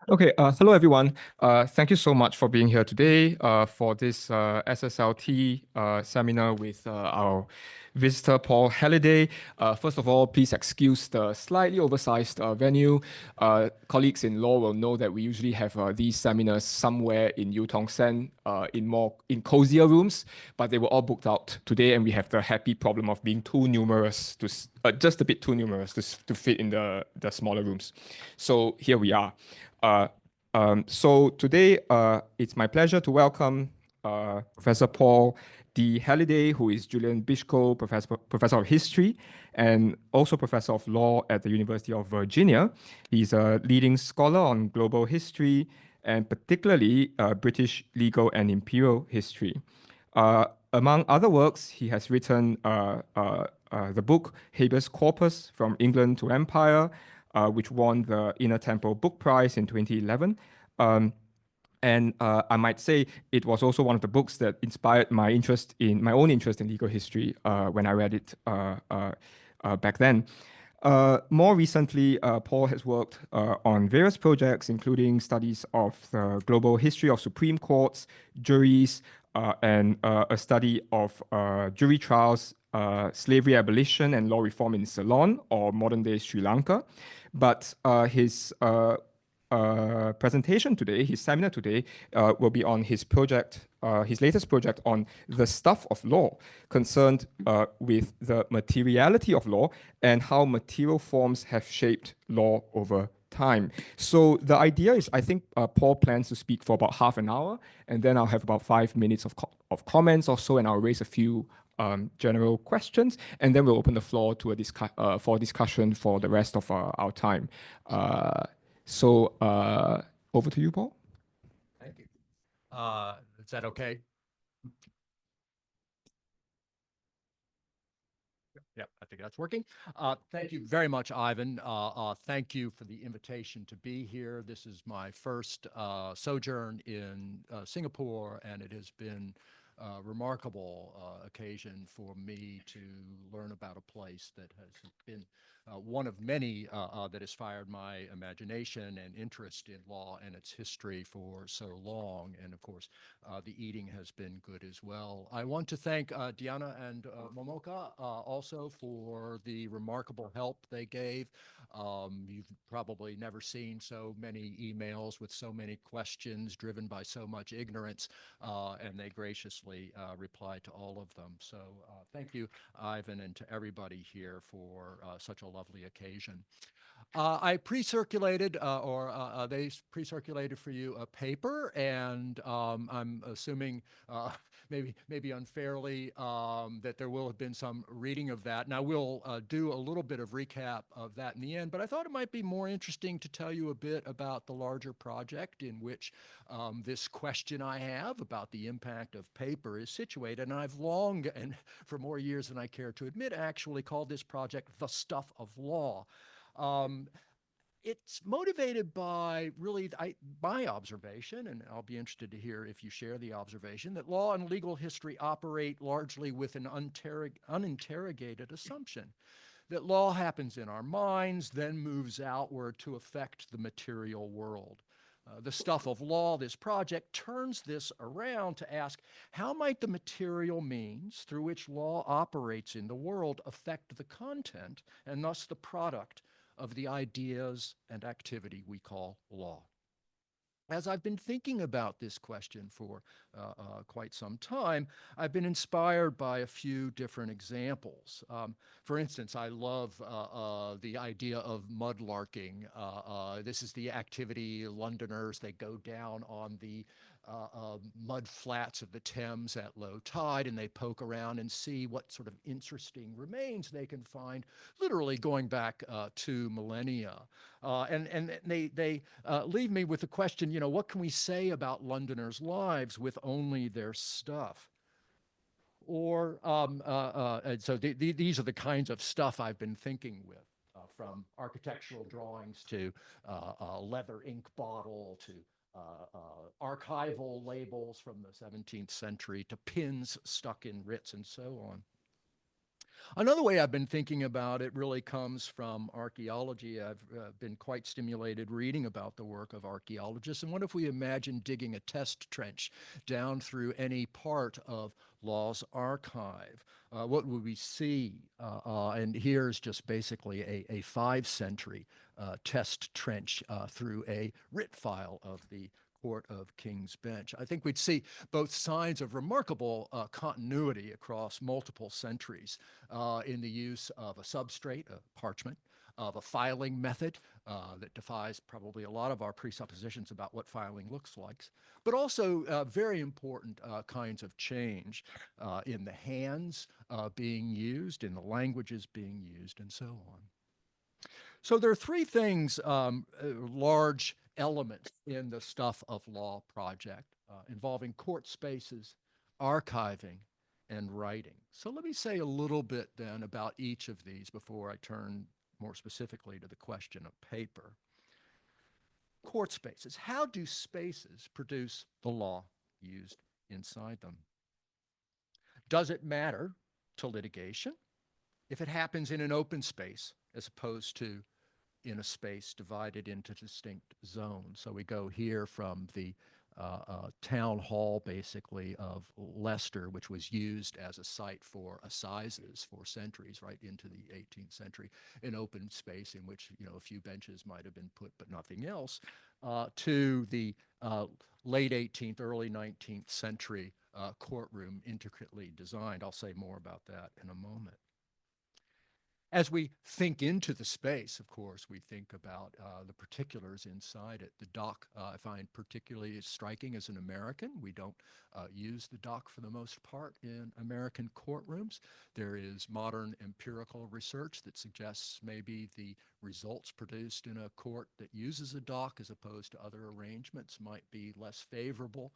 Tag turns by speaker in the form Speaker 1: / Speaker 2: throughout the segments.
Speaker 1: Okay, hello everyone. Thank you so much for being here today for this SSLT seminar with our visitor Paul Halliday. First of all, please excuse the slightly oversized venue. Colleagues in law will know that we usually have these seminars somewhere in Yu Tong Sen in cozier rooms, but they were all booked out today, and we have the happy problem of being too numerous just a bit too numerous to fit in the smaller rooms. So here we are. So today, it's my pleasure to welcome Professor Paul D. Halliday, who is Julian Bishko Professor of History and also Professor of Law at the University of Virginia. He's a leading scholar on global history and particularly British legal and imperial history. Among other works, he has written the book Habeas Corpus From England to Empire, which won the Inner Temple Book Prize in 2011. And I might say it was also one of the books that inspired my own interest in legal history when I read it back then. More recently, Paul has worked on various projects, including studies of the global history of Supreme Courts, juries, and a study of jury trials, slavery abolition, and law reform in Ceylon or modern-day Sri Lanka. But his presentation today, his seminar today, will be on his project, his latest project on the stuff of law, concerned with the materiality of law and how material forms have shaped law over time. So the idea is, I think Paul plans to speak for about half an hour, and then I'll have about 5 minutes of comments or so, and I'll raise a few general questions, and then we'll open the floor to for discussion for the rest of our time. So over to you, Paul.
Speaker 2: Thank you. Is that okay? Yep, I think that's working. Thank you very much, Ivan. Thank you for the invitation to be here. This is my first sojourn in Singapore, and it has been a remarkable occasion for me to learn about a place that has been one of many that has fired my imagination and interest in law and its history for so long. And of course, the eating has been good as well. I want to thank Diana and Momoka also for the remarkable help they gave. You've probably never seen so many emails with so many questions driven by so much ignorance, and they graciously replied to all of them. So thank you, Ivan, and to everybody here for such a lovely occasion. I pre-circulated, they pre-circulated for you a paper, and I'm assuming maybe unfairly that there will have been some reading of that. And I will do a little bit of recap of that in the end, but I thought it might be more interesting to tell you a bit about the larger project in which this question I have about the impact of paper is situated. And I've long, and for more years than I care to admit, actually called this project The Stuff of Law. It's motivated by really my observation, and I'll be interested to hear if you share the observation, that law and legal history operate largely with an uninterrogated assumption that law happens in our minds, then moves outward to affect the material world. The Stuff of Law, this project, turns this around to ask, how might the material means through which law operates in the world affect the content and thus the product of the ideas and activity we call law? As I've been thinking about this question for quite some time, I've been inspired by a few different examples. For instance, I love the idea of mudlarking. This is the activity Londoners, they go down on the mud flats of the Thames at low tide, and they poke around and see what sort of interesting remains they can find, literally going back 2 millennia. And they leave me with the question, you know, what can we say about Londoners' lives with only their stuff? Or, so these are the kinds of stuff I've been thinking with, from architectural drawings to a leather ink bottle to archival labels from the 17th century to pins stuck in writs and so on. Another way I've been thinking about it really comes from archaeology. I've been quite stimulated reading about the work of archaeologists. And what if we imagine digging a test trench down through any part of Law's archive? What would we see? And here's just basically a 5th century test trench through a writ file of the Court of King's Bench. I think we'd see both signs of remarkable continuity across multiple centuries in the use of a substrate, a parchment, of a filing method that defies probably a lot of our presuppositions about what filing looks like, but also very important kinds of change in the hands being used, in the languages being used, and so on. So there are three things, large elements in the Stuff of Law project involving court spaces, archiving, and writing. So let me say a little bit then about each of these before I turn more specifically to the question of paper. Court spaces. How do spaces produce the law used inside them? Does it matter to litigation if it happens in an open space as opposed to in a space divided into distinct zones? So we go here from the town hall, basically, of Leicester, which was used as a site for assizes for centuries, right into the 18th century, an open space in which, you know, a few benches might have been put, but nothing else, to the late 18th, early 19th century courtroom, intricately designed. I'll say more about that in a moment. As we think into the space, of course, we think about the particulars inside it. The dock I find particularly striking as an American. We don't use the dock for the most part in American courtrooms. There is modern empirical research that suggests maybe the results produced in a court that uses a dock as opposed to other arrangements might be less favorable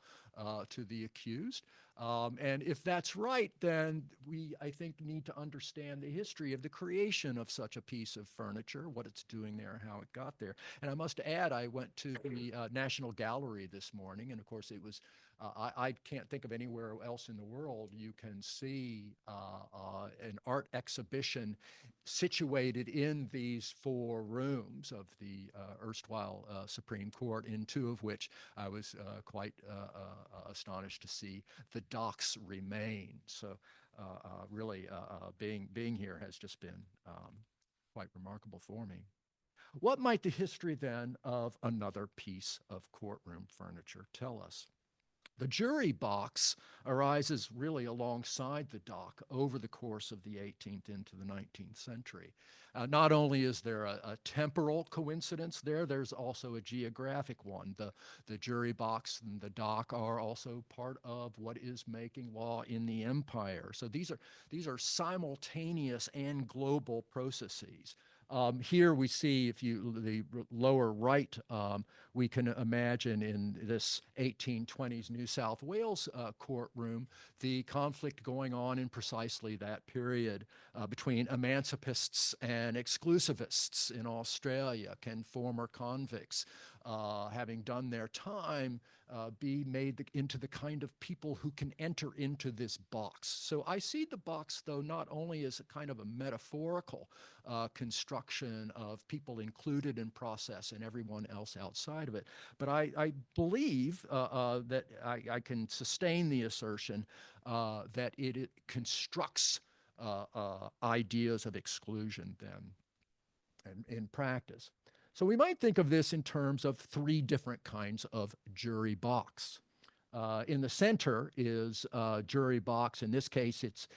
Speaker 2: to the accused. And if that's right, then we, I think, need to understand the history of the creation of such a piece of furniture, what it's doing there, how it got there. And I must add, I went to the National Gallery this morning, and of course it was, I can't think of anywhere else in the world you can see an art exhibition situated in these 4 rooms of the erstwhile Supreme Court, in 2 of which I was quite astonished to see the docks remain. So really being here has just been quite remarkable for me. What might the history then of another piece of courtroom furniture tell us? The jury box arises really alongside the dock over the course of the 18th into the 19th century. Not only is there a temporal coincidence there, there's also a geographic one. The jury box and the dock are also part of what is making law in the empire. So these are simultaneous and global processes. Here we see, if you, the lower right, we can imagine in this 1820s New South Wales courtroom, the conflict going on in precisely that period between emancipists and exclusivists in Australia. Can former convicts, having done their time, be made into the kind of people who can enter into this box? So I see the box, though, not only as a kind of a metaphorical construction of people included in process and everyone else outside of it, but I believe that I can sustain the assertion that it constructs ideas of exclusion then in practice. So we might think of this in terms of 3 different kinds of jury box. In the center is jury box. In this case, it's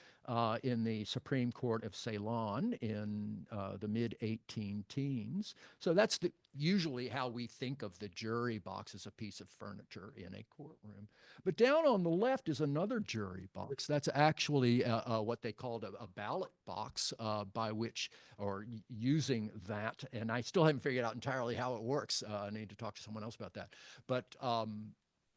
Speaker 2: in the Supreme Court of Ceylon in the mid-18 teens. So that's usually how we think of the jury box, as a piece of furniture in a courtroom. But down on the left is another jury box. That's actually what they called a ballot box, by which, or using that, and I still haven't figured out entirely how it works. I need to talk to someone else about that. But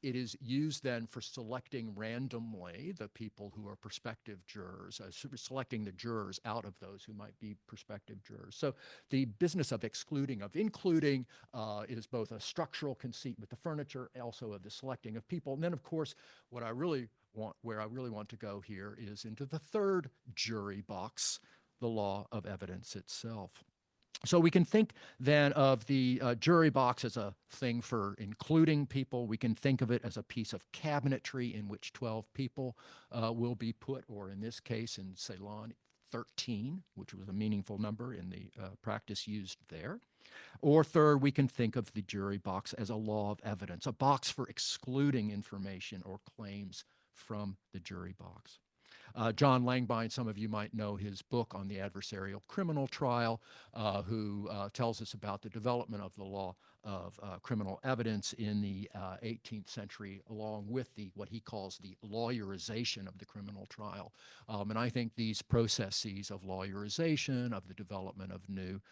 Speaker 2: It is used then for selecting randomly the people who are prospective jurors, selecting the jurors out of those who might be prospective jurors. So the business of excluding, of including, is both a structural conceit with the furniture, also of the selecting of people. And then, of course, where I really want to go here is into the third jury box, the law of evidence itself. So we can think then of the jury box as a thing for including people. We can think of it as a piece of cabinetry in which 12 people will be put, or in this case, in Ceylon, 13, which was a meaningful number in the practice used there. Or third, we can think of the jury box as a law of evidence, a box for excluding information or claims from the jury box. John Langbein, some of you might know his book on the adversarial criminal trial, who tells us about the development of the law of criminal evidence in the 18th century, along with what he calls the lawyerization of the criminal trial. And I think these processes of lawyerization, of the development of new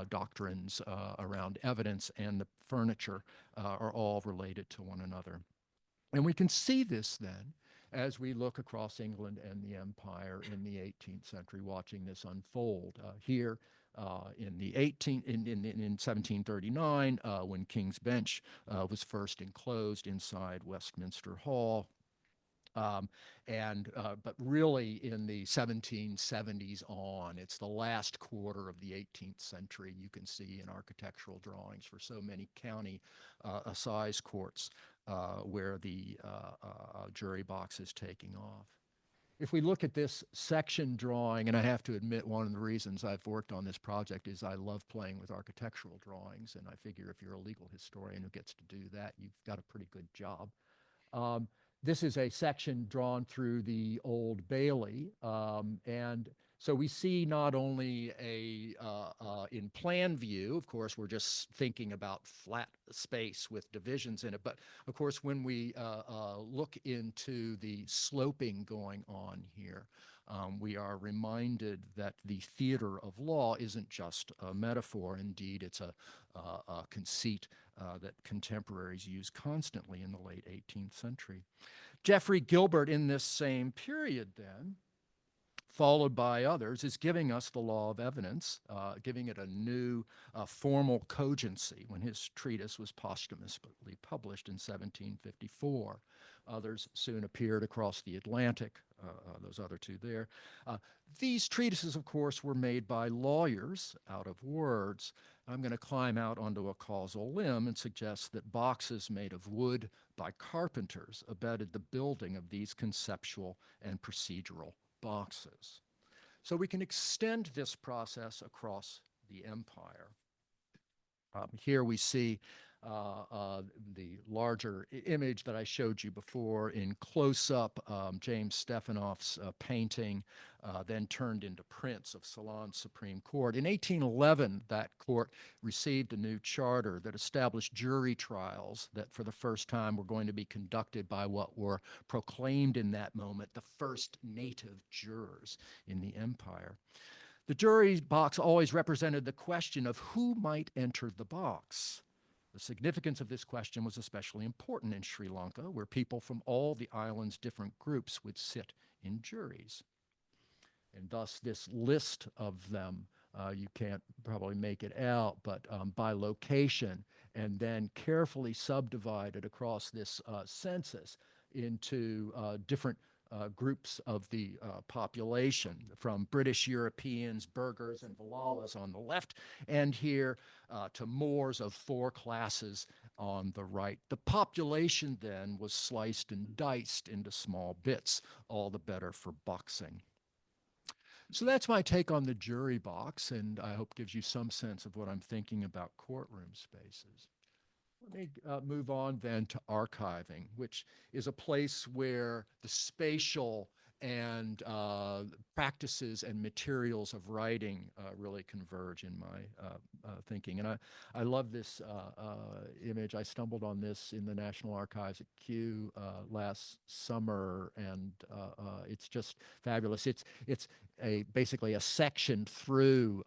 Speaker 2: doctrines around evidence and the furniture are all related to one another. And we can see this then as we look across England and the empire in the 18th century, watching this unfold. Here in 1739, when King's Bench was first enclosed inside Westminster Hall, but really in the 1770s on, it's the last quarter of the 18th century, you can see in architectural drawings for so many county assize courts where the jury box is taking off. If we look at this section drawing, and I have to admit one of the reasons I've worked on this project is I love playing with architectural drawings, and I figure if you're a legal historian who gets to do that, you've got a pretty good job. This is a section drawn through the Old Bailey, and so we see not only in plan view, of course, we're just thinking about flat space with divisions in it, but of course, when we look into the sloping going on here, we are reminded that the theater of law isn't just a metaphor. Indeed, it's a conceit that contemporaries use constantly in the late 18th century. Geoffrey Gilbert, in this same period then, followed by others, is giving us the law of evidence, giving it a new formal cogency when his treatise was posthumously published in 1754. Others soon appeared across the Atlantic, those other two there. These treatises, of course, were made by lawyers out of words. I'm going to climb out onto a causal limb and suggest that boxes made of wood by carpenters abetted the building of these conceptual and procedural boxes. So we can extend this process across the empire. Here we see the larger image that I showed you before in close-up, James Stefanoff's painting, then turned into prints of Ceylon's Supreme Court. In 1811, that court received a new charter that established jury trials that for the first time were going to be conducted by what were proclaimed in that moment the first native jurors in the empire. The jury box always represented the question of who might enter the box. The significance of this question was especially important in Sri Lanka, where people from all the island's different groups would sit in juries. And thus, this list of them, you can't probably make it out, but by location, and then carefully subdivided across this census into different groups of the population, from British Europeans, burghers, and Valalas on the left, and here to Moors of four classes on the right. The population then was sliced and diced into small bits, all the better for boxing. So that's my take on the jury box, and I hope gives you some sense of what I'm thinking about courtroom spaces. Let me move on then to archiving, which is a place where the spatial and practices and materials of writing really converge in my thinking. And I love this image. I stumbled on this in the National Archives at Kew last summer, and it's just fabulous. It's basically a section through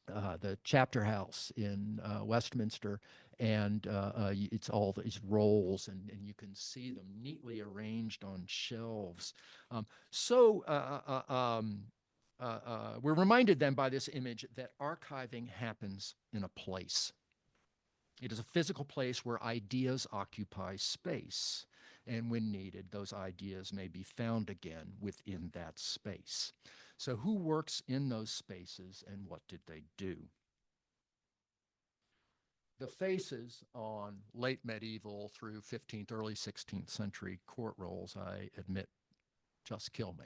Speaker 2: the chapter house in Westminster, and it's all these rolls, and you can see them neatly arranged on shelves. Um, so we're reminded then by this image that archiving happens in a place. It is a physical place where ideas occupy space. And when needed, those ideas may be found again within that space. So, who works in those spaces and what did they do? The faces on late medieval through 15th, early 16th century court rolls, I admit, just kill me.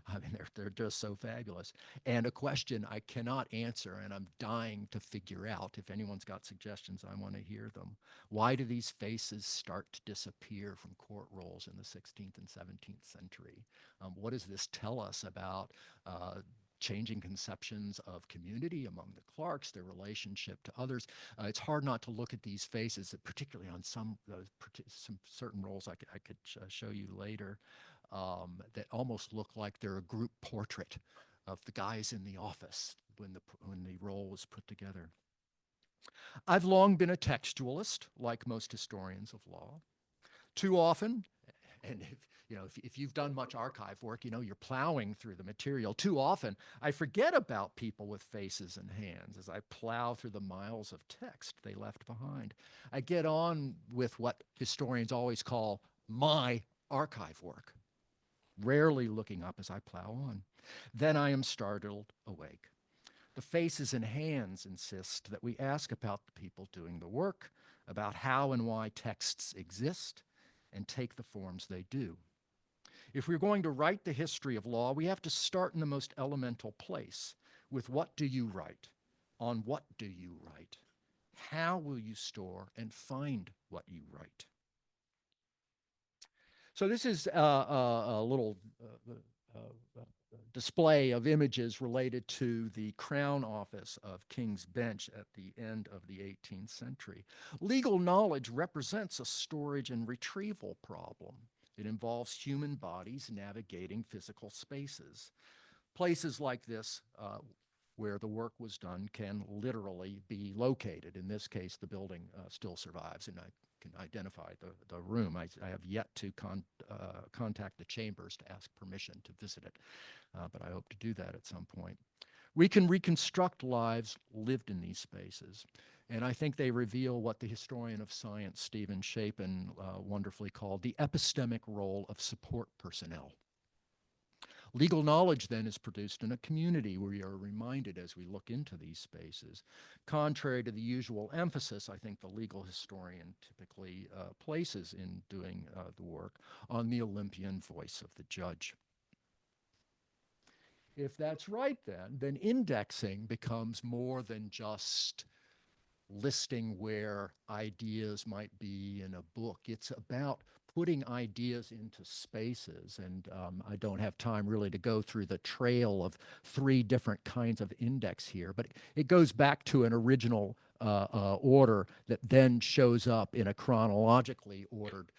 Speaker 2: I mean, they're just so fabulous. And a question I cannot answer, and I'm dying to figure out. If anyone's got suggestions, I want to hear them. Why do these faces start to disappear from court rolls in the 16th and 17th century? What does this tell us about changing conceptions of community among the clerks, their relationship to others? It's hard not to look at these faces, particularly on some certain rolls I could show you later, that almost look like they're a group portrait of the guys in the office when the roll was put together. I've long been a textualist, like most historians of law. Too often, and if you've done much archive work, you're plowing through the material. Too often, I forget about people with faces and hands as I plow through the miles of text they left behind. I get on with what historians always call my archive work, rarely looking up as I plow on. Then I am startled awake. The faces and hands insist that we ask about the people doing the work, about how and why texts exist, and take the forms they do. If we're going to write the history of law, we have to start in the most elemental place with what do you write? On what do you write? How will you store and find what you write? So this is a little display of images related to the Crown Office of King's Bench at the end of the 18th century. Legal knowledge represents a storage and retrieval problem. It involves human bodies navigating physical spaces. Places like this, where the work was done, can literally be located. In this case, the building still survives, and I can identify the room. I have yet to contact the chambers to ask permission to visit it, but I hope to do that at some point. We can reconstruct lives lived in these spaces, and I think they reveal what the historian of science, Stephen Shapin, wonderfully called the epistemic role of support personnel. Legal knowledge then is produced in a community where we are reminded as we look into these spaces. Contrary to the usual emphasis I think the legal historian typically places in doing the work on the Olympian voice of the judge. If that's right, then indexing becomes more than just listing where ideas might be in a book. It's about putting ideas into spaces. And I don't have time really to go through the trail of 3 different kinds of index here, but it goes back to an original order that then shows up in a chronologically ordered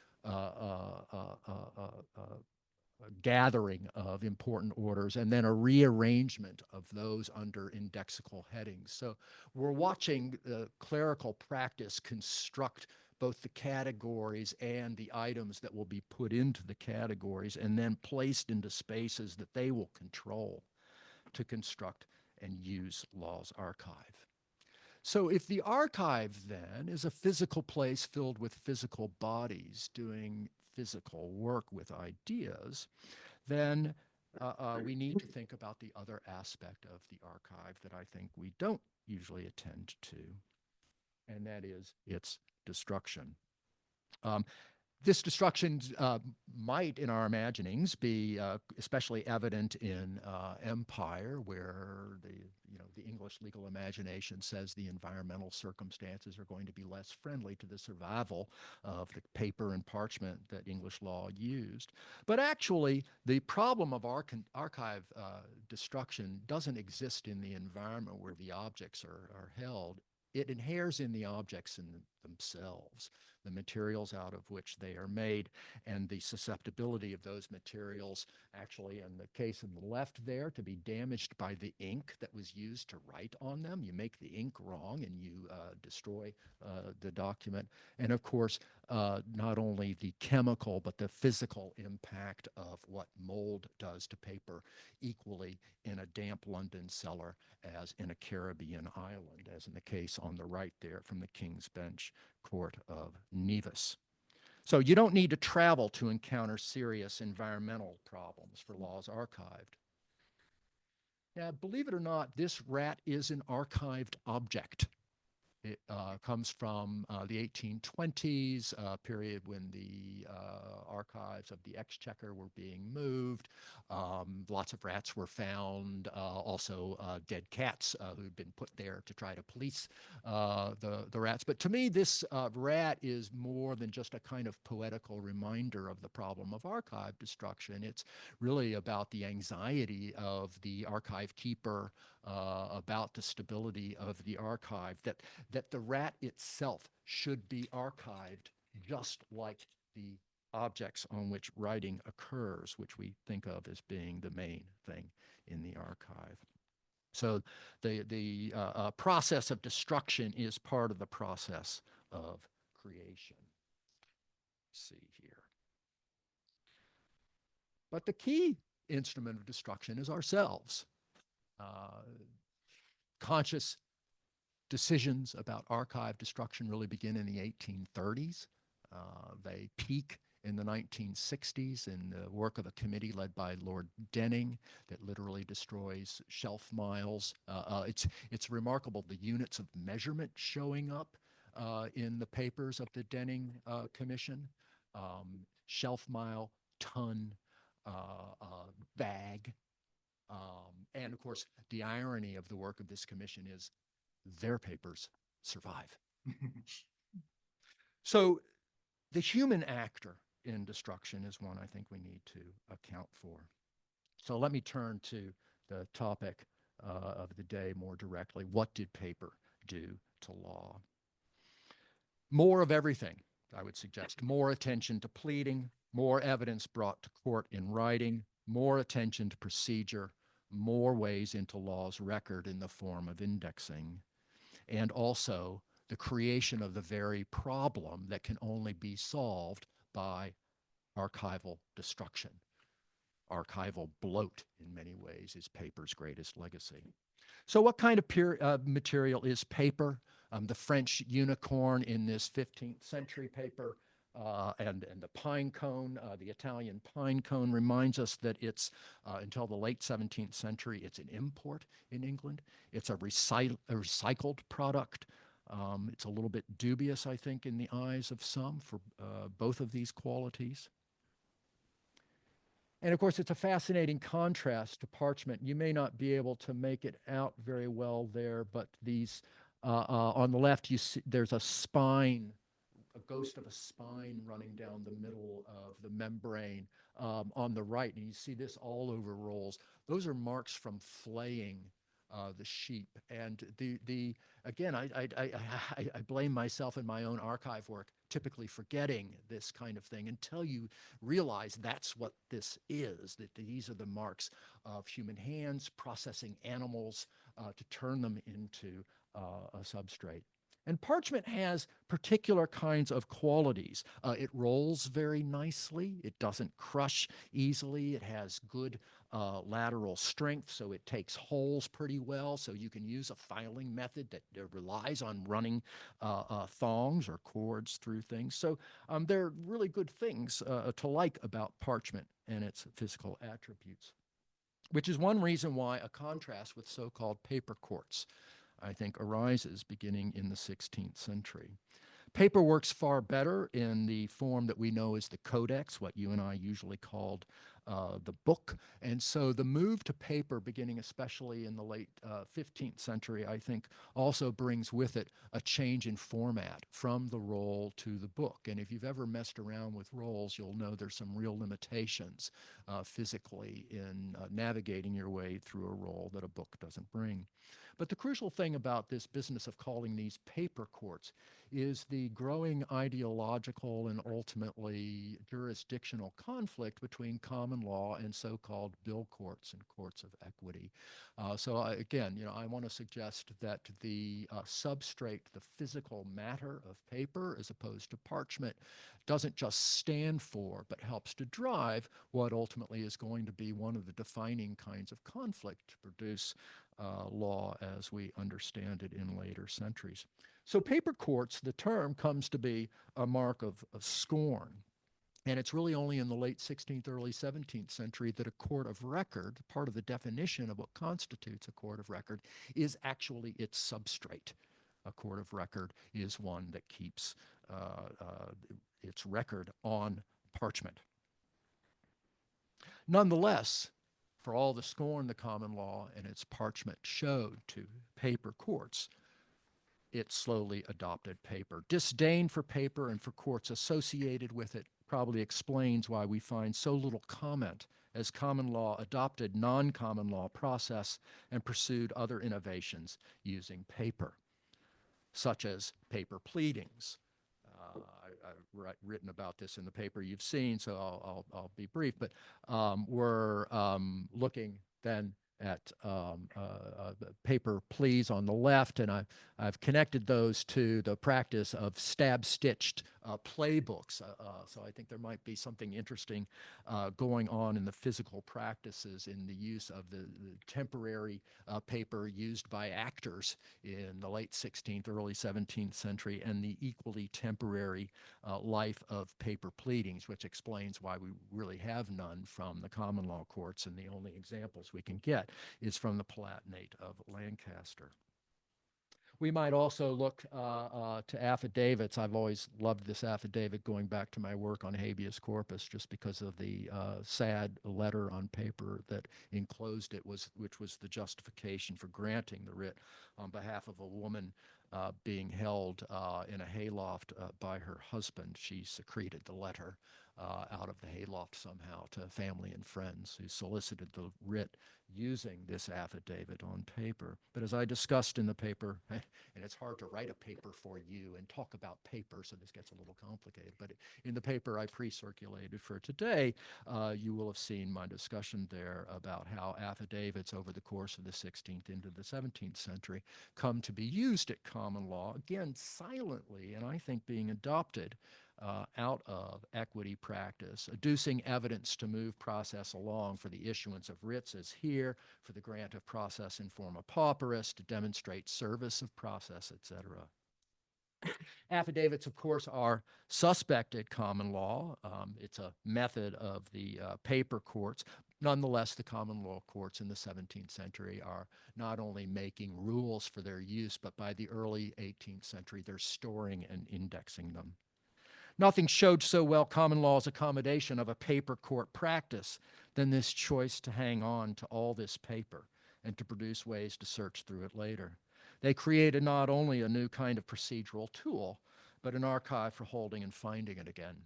Speaker 2: gathering of important orders and then a rearrangement of those under indexical headings. So we're watching the clerical practice construct both the categories and the items that will be put into the categories and then placed into spaces that they will control to construct and use law's archive. So if the archive then is a physical place filled with physical bodies doing physical work with ideas, then we need to think about the other aspect of the archive that I think we don't usually attend to, and that is its destruction. This destruction might, in our imaginings, be especially evident in empire, where the English legal imagination says the environmental circumstances are going to be less friendly to the survival of the paper and parchment that English law used. But actually, the problem of archive destruction doesn't exist in the environment where the objects are held. It inheres in the objects themselves, the materials out of which they are made, and the susceptibility of those materials, actually, in the case of the left there, to be damaged by the ink that was used to write on them. You make the ink wrong and you destroy the document. And of course, not only the chemical, but the physical impact of what mold does to paper equally in a damp London cellar as in a Caribbean island, as in the case on the right there from the King's Bench Court of Nevis. So you don't need to travel to encounter serious environmental problems for laws archived. Now, believe it or not, this rat is an archived object. It comes from the 1820s, period when the archives of the Exchequer were being moved. Lots of rats were found, also dead cats who'd been put there to try to police the rats. But to me, this rat is more than just a kind of poetical reminder of the problem of archive destruction. It's really about the anxiety of the archive keeper about the stability of the archive, that the rat itself should be archived just like the objects on which writing occurs, which we think of as being the main thing in the archive. So the process of destruction is part of the process of creation. Let's see here. But the key instrument of destruction is ourselves. Conscious decisions about archive destruction really begin in the 1830s. They peak in the 1960s in the work of a committee led by Lord Denning that literally destroys shelf miles. It's remarkable the units of measurement showing up in the papers of the Denning Commission. Shelf mile, ton, bag. And of course, the irony of the work of this commission is their papers survive. So the human actor in destruction is one I think we need to account for. So let me turn to the topic of the day more directly. What did paper do to law? More of everything, I would suggest. More attention to pleading, more evidence brought to court in writing, more attention to procedure, more ways into law's record in the form of indexing, and also the creation of the very problem that can only be solved by archival destruction. Archival bloat, in many ways, is paper's greatest legacy. So what kind of material is paper? The French unicorn in this 15th century paper and the pine cone, the Italian pine cone, reminds us that it's, until the late 17th century, it's an import in England. It's a recycled product. It's a little bit dubious, I think, in the eyes of some for both of these qualities. And of course, it's a fascinating contrast to parchment. You may not be able to make it out very well there, but these, on the left, you see there's a spine, a ghost of a spine running down the middle of the membrane on the right. And you see this all over rolls. Those are marks from flaying the sheep. And again, I blame myself in my own archive work, typically forgetting this kind of thing until you realize that's what this is, that these are the marks of human hands processing animals to turn them into a substrate. And parchment has particular kinds of qualities. It rolls very nicely. It doesn't crush easily. It has good lateral strength, so it takes holes pretty well. So you can use a filing method that relies on running thongs or cords through things. So there are really good things to like about parchment and its physical attributes, which is one reason why a contrast with so-called paper quartz, I think, arises beginning in the 16th century. Paper works far better in the form that we know as the codex, what you and I usually called the book. And so the move to paper, beginning especially in the late 15th century, I think also brings with it a change in format from the roll to the book. And if you've ever messed around with rolls, you'll know there's some real limitations physically in navigating your way through a roll that a book doesn't bring. But the crucial thing about this business of calling these paper courts is the growing ideological and ultimately jurisdictional conflict between common law and so-called bill courts and courts of equity. Again, I want to suggest that the substrate, the physical matter of paper as opposed to parchment, doesn't just stand for, but helps to drive what ultimately is going to be one of the defining kinds of conflict to produce law as we understand it in later centuries. So paper courts, the term comes to be a mark of scorn. And it's really only in the late 16th, early 17th century that a court of record, part of the definition of what constitutes a court of record, is actually its substrate. A court of record is one that keeps its record on parchment. Nonetheless, for all the scorn the common law and its parchment showed to paper courts, it slowly adopted paper. Disdain for paper and for courts associated with it probably explains why we find so little comment as common law adopted non-common law process and pursued other innovations using paper, such as paper pleadings. I've written about this in the paper you've seen, so I'll be brief, but we're looking then at paper pleas on the left, and I've connected those to the practice of stab-stitched playbooks. So I think there might be something interesting going on in the physical practices in the use of the temporary paper used by actors in the late 16th, early 17th century, and the equally temporary life of paper pleadings, which explains why we really have none from the common law courts, and the only examples we can get is from the Palatinate of Lancaster. We might also look to affidavits. I've always loved this affidavit going back to my work on habeas corpus just because of the sad letter on paper that enclosed it, which was the justification for granting the writ on behalf of a woman being held in a hayloft by her husband. She secreted the letter out of the hayloft somehow to family and friends who solicited the writ using this affidavit on paper. But as I discussed in the paper, and it's hard to write a paper for you and talk about paper, so this gets a little complicated, but in the paper I pre-circulated for today, you will have seen my discussion there about how affidavits over the course of the 16th into the 17th century come to be used at common law, again silently, and I think being adopted out of equity practice, adducing evidence to move process along for the issuance of writs as here, for the grant of process in forma pauperis, to demonstrate service of process, etc. Affidavits, of course, are suspected common law. It's a method of the paper courts. Nonetheless, the common law courts in the 17th century are not only making rules for their use, but by the early 18th century, they're storing and indexing them. Nothing showed so well common law's accommodation of a paper court practice than this choice to hang on to all this paper and to produce ways to search through it later. They created not only a new kind of procedural tool, but an archive for holding and finding it again.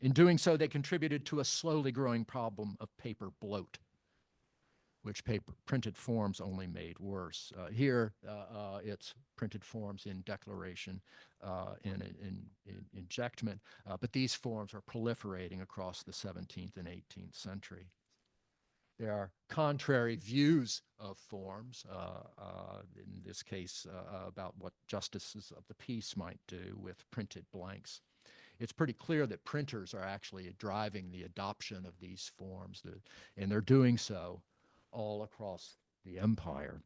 Speaker 2: In doing so, they contributed to a slowly growing problem of paper bloat, which printed forms only made worse. Here, it's printed forms in declaration and in injectment, but these forms are proliferating across the 17th and 18th century. There are contrary views of forms, in this case about what justices of the peace might do with printed blanks. It's pretty clear that printers are actually driving the adoption of these forms, and they're doing so all across the empire.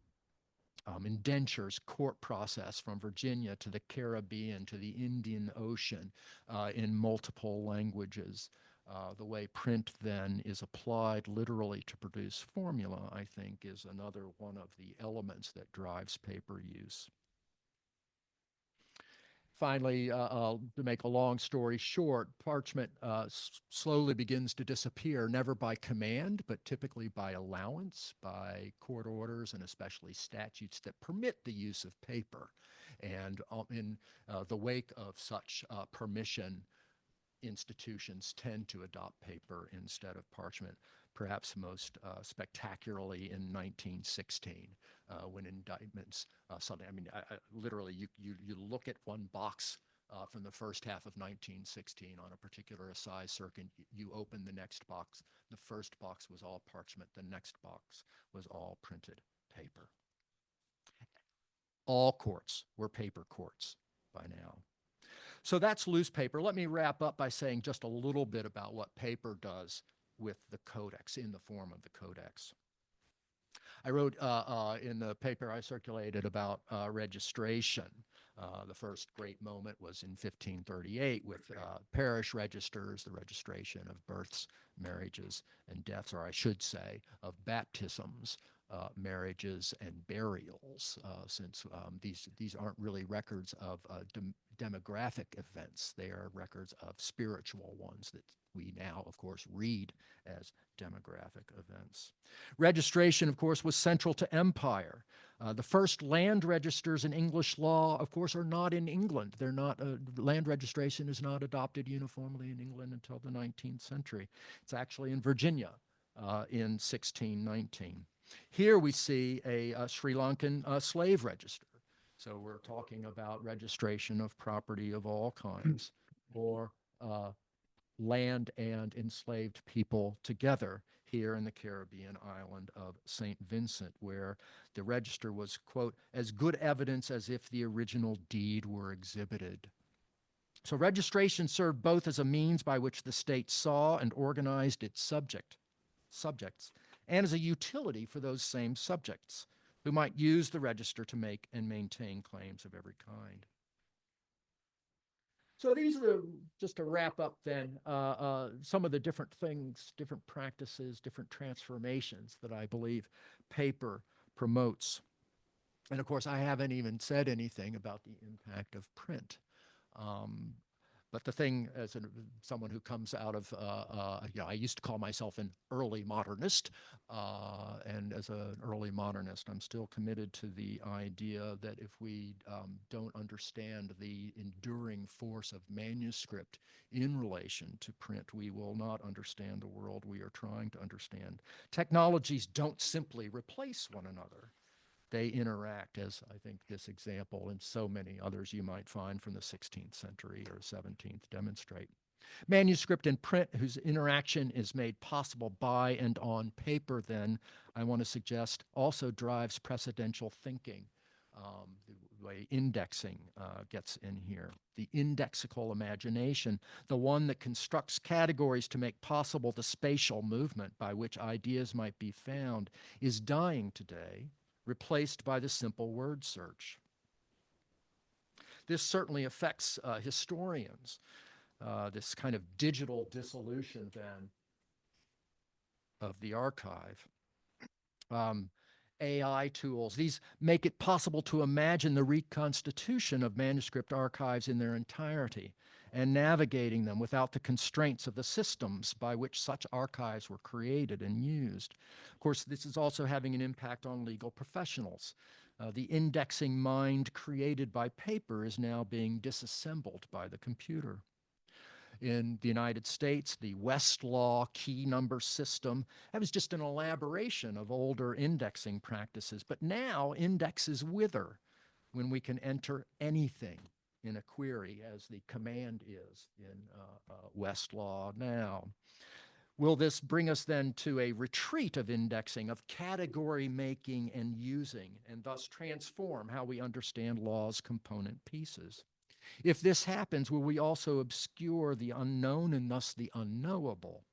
Speaker 2: Indentures, court process from Virginia to the Caribbean to the Indian Ocean in multiple languages. The way print then is applied literally to produce formula, I think, is another one of the elements that drives paper use. Finally, to make a long story short, parchment slowly begins to disappear, never by command, but typically by allowance, by court orders, and especially statutes that permit the use of paper. And in the wake of such permission, institutions tend to adopt paper instead of parchment. perhaps most spectacularly in 1916, when indictments suddenly, I mean, literally, you look at one box from the first half of 1916 on a particular assize circuit, you open the next box. The first box was all parchment, the next box was all printed paper. All courts were paper courts by now. So that's loose paper. Let me wrap up by saying just a little bit about what paper does with the codex, in the form of the codex. I wrote in the paper I circulated about registration. The first great moment was in 1538 with parish registers, the registration of births, marriages, and deaths, or I should say, of baptisms, marriages, and burials, since these aren't really records of demographic events. They are records of spiritual ones that we now, of course, read as demographic events. Registration, of course, was central to empire. The first land registers in English law, of course, are not in England. They're not, land registration is not adopted uniformly in England until the 19th century. It's actually in Virginia in 1619. Here we see a Sri Lankan slave register. So we're talking about registration of property of all kinds, or land and enslaved people together here in the Caribbean island of St. Vincent, where the register was, quote, as good evidence as if the original deed were exhibited. So registration served both as a means by which the state saw and organized its subjects, and as a utility for those same subjects who might use the register to make and maintain claims of every kind. So these are just to wrap up then, some of the different things, different practices, different transformations that I believe paper promotes. And of course, I haven't even said anything about the impact of print. But the thing, as someone who comes out of, I used to call myself an early modernist, and as an early modernist, I'm still committed to the idea that if we don't understand the enduring force of manuscript in relation to print, we will not understand the world we are trying to understand. Technologies don't simply replace one another. They interact, as I think this example and so many others you might find from the 16th century or 17th demonstrate. Manuscript and print, whose interaction is made possible by and on paper, then, I want to suggest, also drives precedential thinking. The way indexing gets in here. The indexical imagination, the one that constructs categories to make possible the spatial movement by which ideas might be found, is dying today, replaced by the simple word search. This certainly affects historians, this kind of digital dissolution then of the archive. AI tools, these make it possible to imagine the reconstitution of manuscript archives in their entirety and navigating them without the constraints of the systems by which such archives were created and used. Of course, this is also having an impact on legal professionals. The indexing mind created by paper is now being disassembled by the computer. In the United States, the Westlaw key number system, that was just an elaboration of older indexing practices. But now indexes wither when we can enter anything in a query, as the command is in Westlaw now. Will this bring us then to a retreat of indexing, of category making and using, and thus transform how we understand law's component pieces? If this happens, will we also obscure the unknown and thus the unknowable?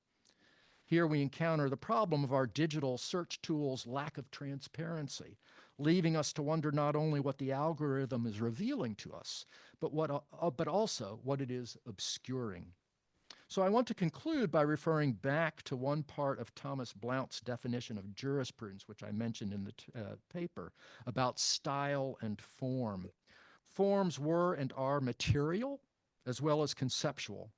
Speaker 2: Here we encounter the problem of our digital search tools' lack of transparency, leaving us to wonder not only what the algorithm is revealing to us, but also what it is obscuring. So I want to conclude by referring back to one part of Thomas Blount's definition of jurisprudence, which I mentioned in the paper, about style and form. Forms were and are material as well as conceptual.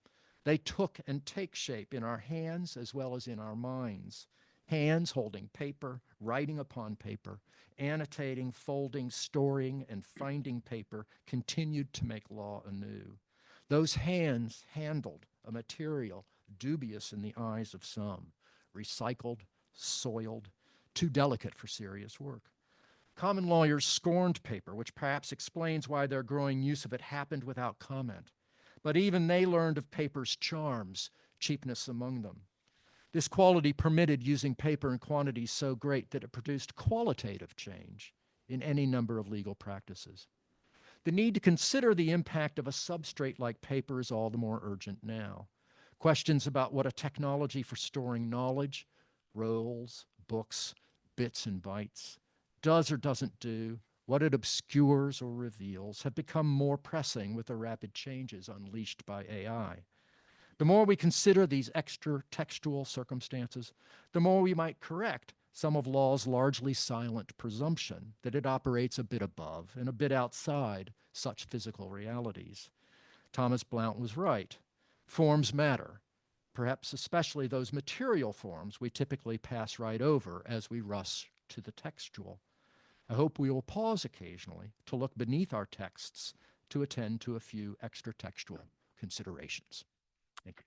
Speaker 2: They took and take shape in our hands as well as in our minds. Hands holding paper, writing upon paper, annotating, folding, storing, and finding paper continued to make law anew. Those hands handled a material dubious in the eyes of some, recycled, soiled, too delicate for serious work. Common lawyers scorned paper, which perhaps explains why their growing use of it happened without comment. But even they learned of paper's charms, cheapness among them. This quality permitted using paper in quantities so great that it produced qualitative change in any number of legal practices. The need to consider the impact of a substrate like paper is all the more urgent now. Questions about what a technology for storing knowledge, rolls, books, bits and bytes, does or doesn't do, what it obscures or reveals, have become more pressing with the rapid changes unleashed by AI. The more we consider these extra-textual circumstances, the more we might correct some of law's largely silent presumption that it operates a bit above and a bit outside such physical realities. Thomas Blount was right. Forms matter, perhaps especially those material forms we typically pass right over as we rush to the textual. I hope we will pause occasionally to look beneath our texts to attend to a few extra-textual considerations. Thank you.